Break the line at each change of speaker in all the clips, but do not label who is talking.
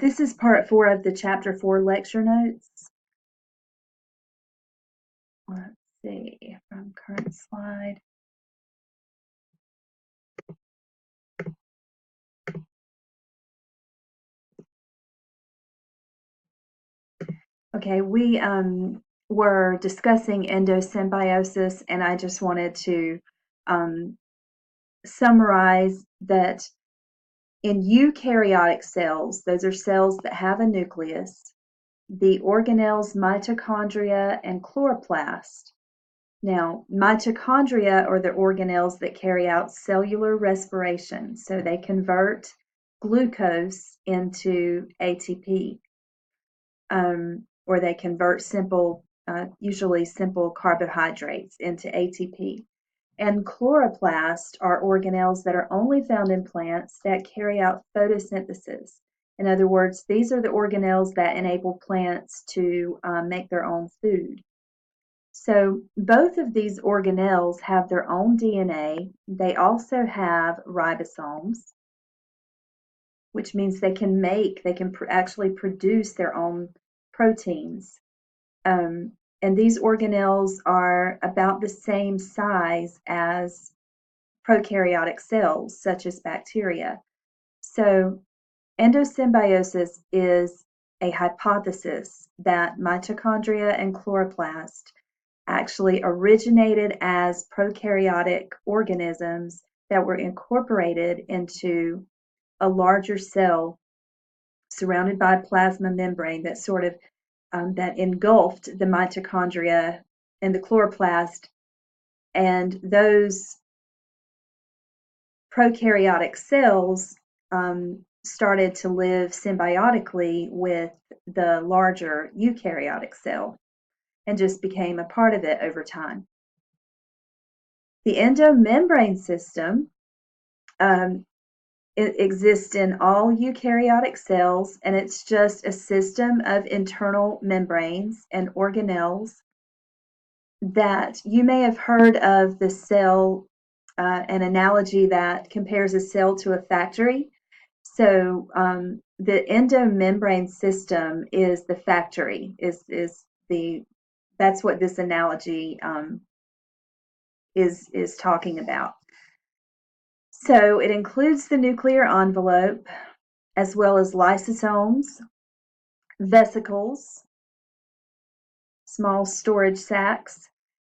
This is part 4 of the chapter 4 lecture notes. Let's see from current slide. Okay, we were discussing endosymbiosis, and I just wanted to summarize that in eukaryotic cells, those are cells that have a nucleus, the organelles mitochondria and chloroplast. Now, mitochondria are the organelles that carry out cellular respiration, so they convert glucose into ATP, or they convert usually simple carbohydrates into ATP. And chloroplast are organelles that are only found in plants that carry out photosynthesis. In other words, these are the organelles that enable plants to make their own food. So both of these organelles have their own DNA. They also have ribosomes, which means they can actually produce their own proteins. And these organelles are about the same size as prokaryotic cells, such as bacteria. So endosymbiosis is a hypothesis that mitochondria and chloroplast actually originated as prokaryotic organisms that were incorporated into a larger cell surrounded by a plasma membrane that sort of that engulfed the mitochondria and the chloroplast, and those prokaryotic cells started to live symbiotically with the larger eukaryotic cell and just became a part of it over time. The endomembrane system it exists in all eukaryotic cells, and it's just a system of internal membranes and organelles that you may have heard of the cell, an analogy that compares a cell to a factory. So the endomembrane system is the factory, that's what this analogy is talking about. So it includes the nuclear envelope, as well as lysosomes, vesicles, small storage sacs,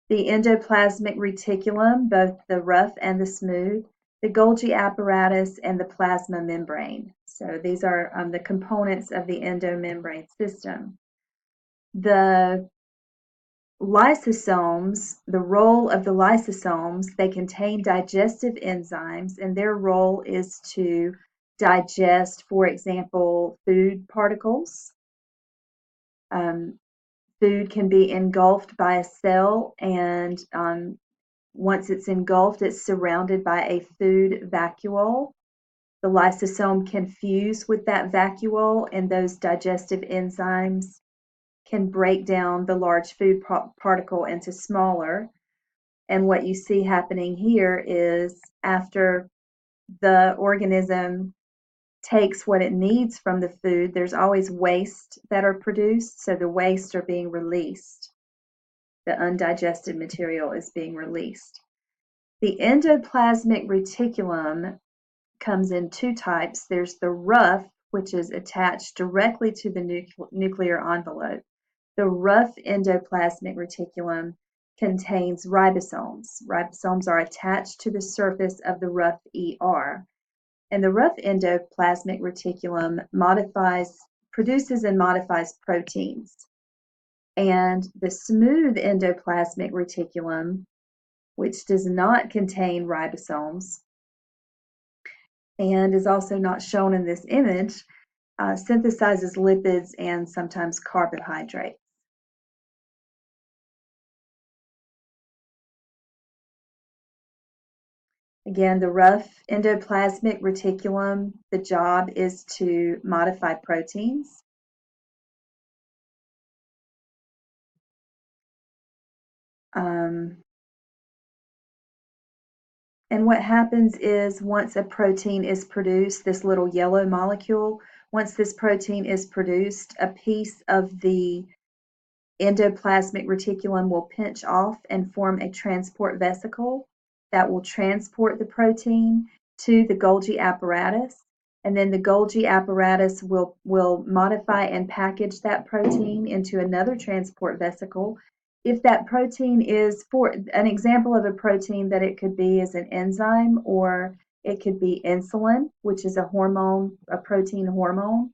the endoplasmic reticulum, both the rough and the smooth, the Golgi apparatus, and the plasma membrane. So these are the components of the endomembrane system. The lysosomes, the role of the lysosomes, they contain digestive enzymes, and their role is to digest, for example, food particles. Food can be engulfed by a cell, and once it's engulfed, it's surrounded by a food vacuole. The lysosome can fuse with that vacuole, and those digestive enzymes can break down the large food particle into smaller. And what you see happening here is after the organism takes what it needs from the food, there's always waste that are produced, so the waste are being released. The undigested material is being released. The endoplasmic reticulum comes in two types. There's the rough, which is attached directly to the nuclear envelope. The rough endoplasmic reticulum contains ribosomes. Ribosomes are attached to the surface of the rough ER. And the rough endoplasmic reticulum produces and modifies proteins. And the smooth endoplasmic reticulum, which does not contain ribosomes and is also not shown in this image, synthesizes lipids and sometimes carbohydrates. Again, the rough endoplasmic reticulum, the job is to modify proteins. And what happens is once a protein is produced, this little yellow molecule Once this protein is produced, a piece of the endoplasmic reticulum will pinch off and form a transport vesicle that will transport the protein to the Golgi apparatus. And then the Golgi apparatus will modify and package that protein into another transport vesicle. If that protein is, for an example of a protein that it could be is an enzyme, or it could be insulin, which is a hormone, a protein hormone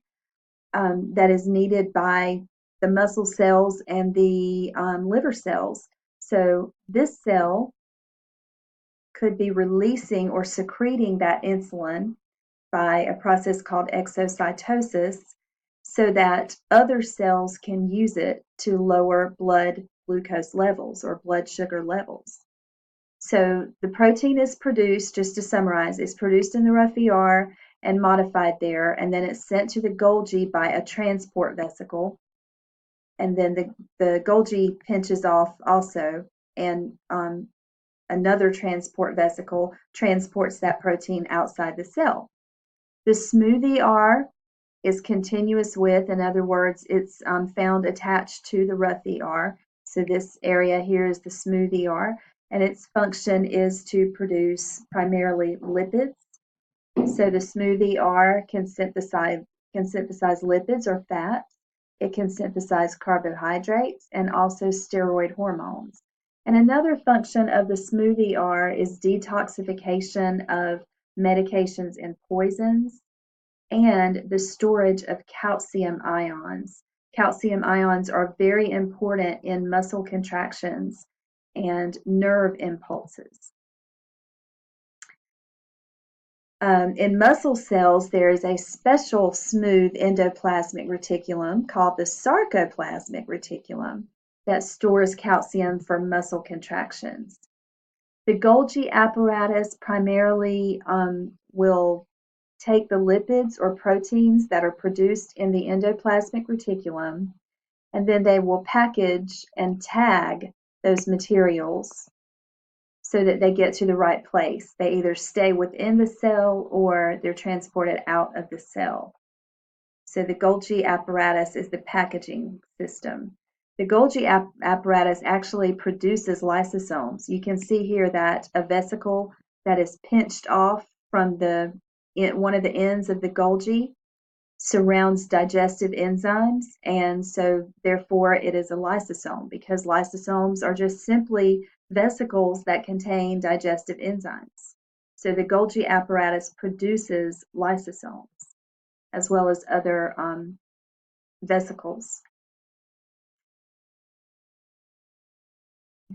that is needed by the muscle cells and the liver cells. So this cell could be releasing or secreting that insulin by a process called exocytosis so that other cells can use it to lower blood glucose levels or blood sugar levels. So the protein is produced, just to summarize, is produced in the rough ER and modified there, and then it's sent to the Golgi by a transport vesicle. And then the Golgi pinches off also, and another transport vesicle transports that protein outside the cell. The smooth ER is continuous with, in other words, it's found attached to the rough ER. So this area here is the smooth ER, and its function is to produce primarily lipids. So the smooth ER can synthesize lipids or fats. It can synthesize carbohydrates and also steroid hormones. And another function of the smooth ER is detoxification of medications and poisons and the storage of calcium ions. Calcium ions are very important in muscle contractions and nerve impulses. In muscle cells, there is a special smooth endoplasmic reticulum called the sarcoplasmic reticulum that stores calcium for muscle contractions. The Golgi apparatus primarily will take the lipids or proteins that are produced in the endoplasmic reticulum, and then they will package and tag those materials so that they get to the right place. They either stay within the cell or they're transported out of the cell. So the Golgi apparatus is the packaging system. The Golgi apparatus actually produces lysosomes. You can see here that a vesicle that is pinched off from one of the ends of the Golgi surrounds digestive enzymes, and so therefore it is a lysosome, because lysosomes are just simply vesicles that contain digestive enzymes. So the Golgi apparatus produces lysosomes as well as other vesicles.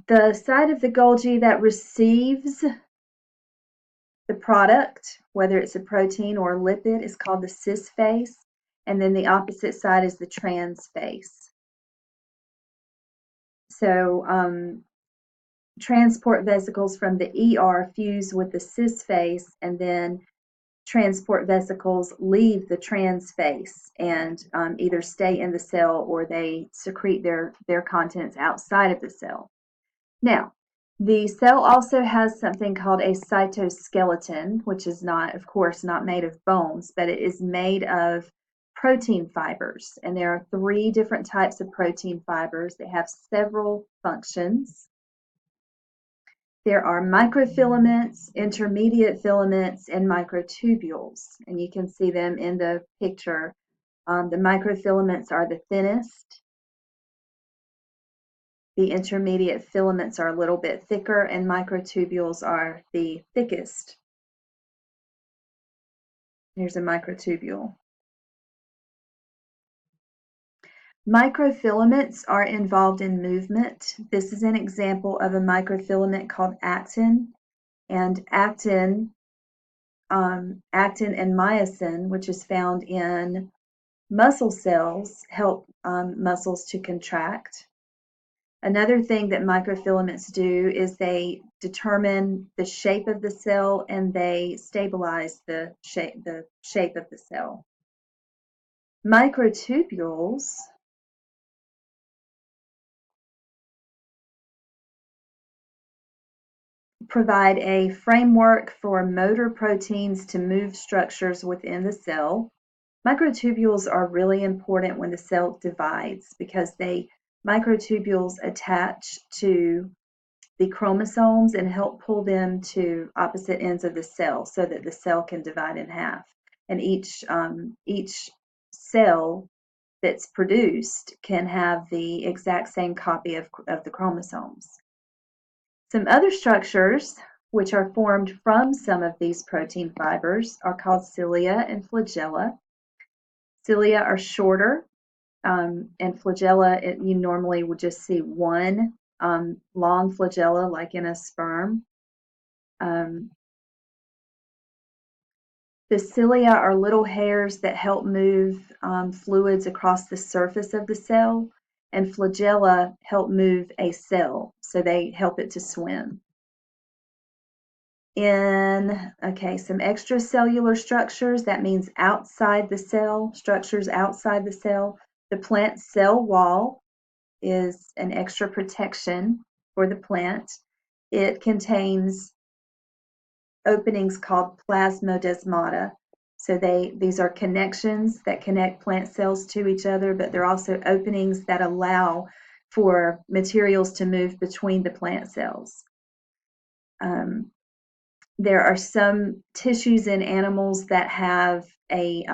The side of the Golgi that receives the product, whether it's a protein or a lipid, is called the cis face, and then the opposite side is the trans face. So transport vesicles from the ER fuse with the cis face, and then transport vesicles leave the trans face and either stay in the cell or they secrete their contents outside of the cell. Now, the cell also has something called a cytoskeleton, which is not, of course, not made of bones, but it is made of protein fibers. And there are 3 different types of protein fibers. They have several functions. There are microfilaments, intermediate filaments, and microtubules. And you can see them in the picture. The microfilaments are the thinnest. The intermediate filaments are a little bit thicker, and microtubules are the thickest. Here's a microtubule. Microfilaments are involved in movement. This is an example of a microfilament called actin. And actin and myosin, which is found in muscle cells, help muscles to contract. Another thing that microfilaments do is they determine the shape of the cell and they stabilize the shape of the cell. Microtubules provide a framework for motor proteins to move structures within the cell. Microtubules are really important when the cell divides because microtubules attach to the chromosomes and help pull them to opposite ends of the cell so that the cell can divide in half. And each cell that's produced can have the exact same copy of the chromosomes. Some other structures which are formed from some of these protein fibers are called cilia and flagella. Cilia are shorter, and flagella, you normally would just see one long flagella like in a sperm. The cilia are little hairs that help move fluids across the surface of the cell, and flagella help move a cell, so they help it to swim. Some extracellular structures, that means outside the cell, structures outside the cell. The plant cell wall is an extra protection for the plant. It contains openings called plasmodesmata. So these are connections that connect plant cells to each other, but they're also openings that allow for materials to move between the plant cells. There are some tissues in animals that have a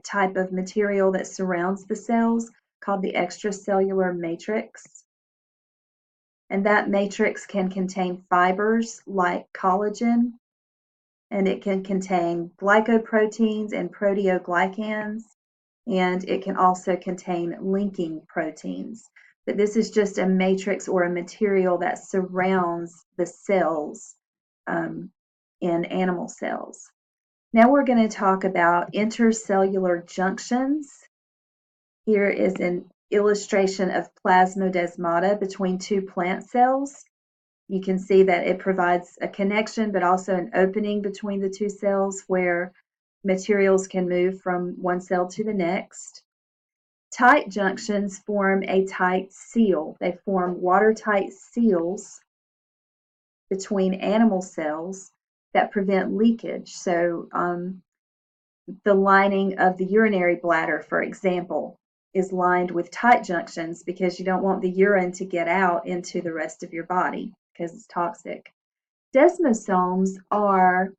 type of material that surrounds the cells called the extracellular matrix. And that matrix can contain fibers like collagen, and it can contain glycoproteins and proteoglycans, and it can also contain linking proteins. But this is just a matrix or a material that surrounds the cells in animal cells. Now we're going to talk about intercellular junctions. Here is an illustration of plasmodesmata between two plant cells. You can see that it provides a connection, but also an opening between the two cells where materials can move from one cell to the next. Tight junctions form a tight seal. They form watertight seals between animal cells that prevent leakage. So the lining of the urinary bladder, for example, is lined with tight junctions because you don't want the urine to get out into the rest of your body because it's toxic. Desmosomes are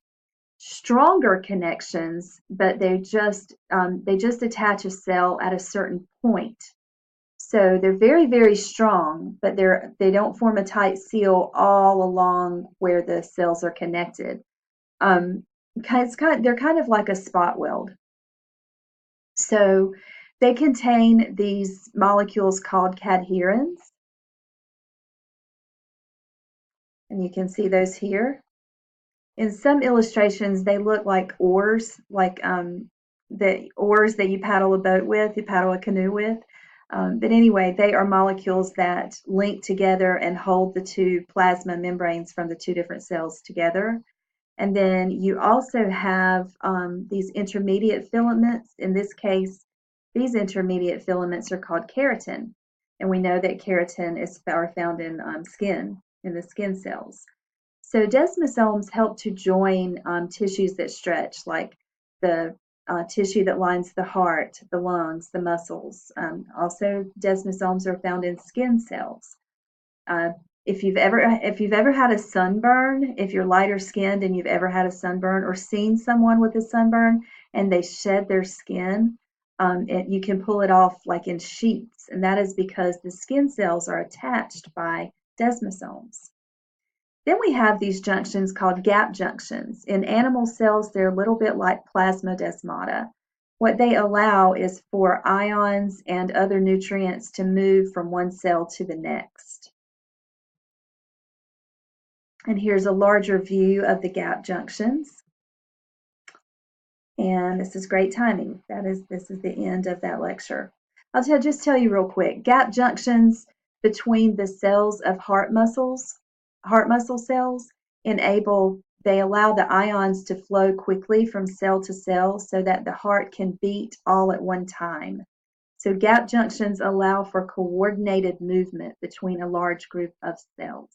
stronger connections, but they just attach a cell at a certain point. So they're very, very strong, but they don't form a tight seal all along where the cells are connected. They're kind of like a spot weld. So they contain these molecules called cadherins, and you can see those here. In some illustrations, they look like oars, like the oars that you paddle a boat with, you paddle a canoe with. But anyway, they are molecules that link together and hold the two plasma membranes from the two different cells together. And then you also have these intermediate filaments. In this case, these intermediate filaments are called keratin. And we know that keratin are found in the skin cells. So desmosomes help to join tissues that stretch, like the tissue that lines the heart, the lungs, the muscles. Also, desmosomes are found in skin cells. If you've ever had a sunburn, if you're lighter skinned and you've ever had a sunburn or seen someone with a sunburn and they shed their skin, you can pull it off like in sheets, and that is because the skin cells are attached by desmosomes. Then we have these junctions called gap junctions. In animal cells, they're a little bit like plasmodesmata. What they allow is for ions and other nutrients to move from one cell to the next. And here's a larger view of the gap junctions. And this is great timing. This is the end of that lecture. I'll just tell you real quick. Gap junctions between the cells of heart muscle cells they allow the ions to flow quickly from cell to cell so that the heart can beat all at one time. So gap junctions allow for coordinated movement between a large group of cells.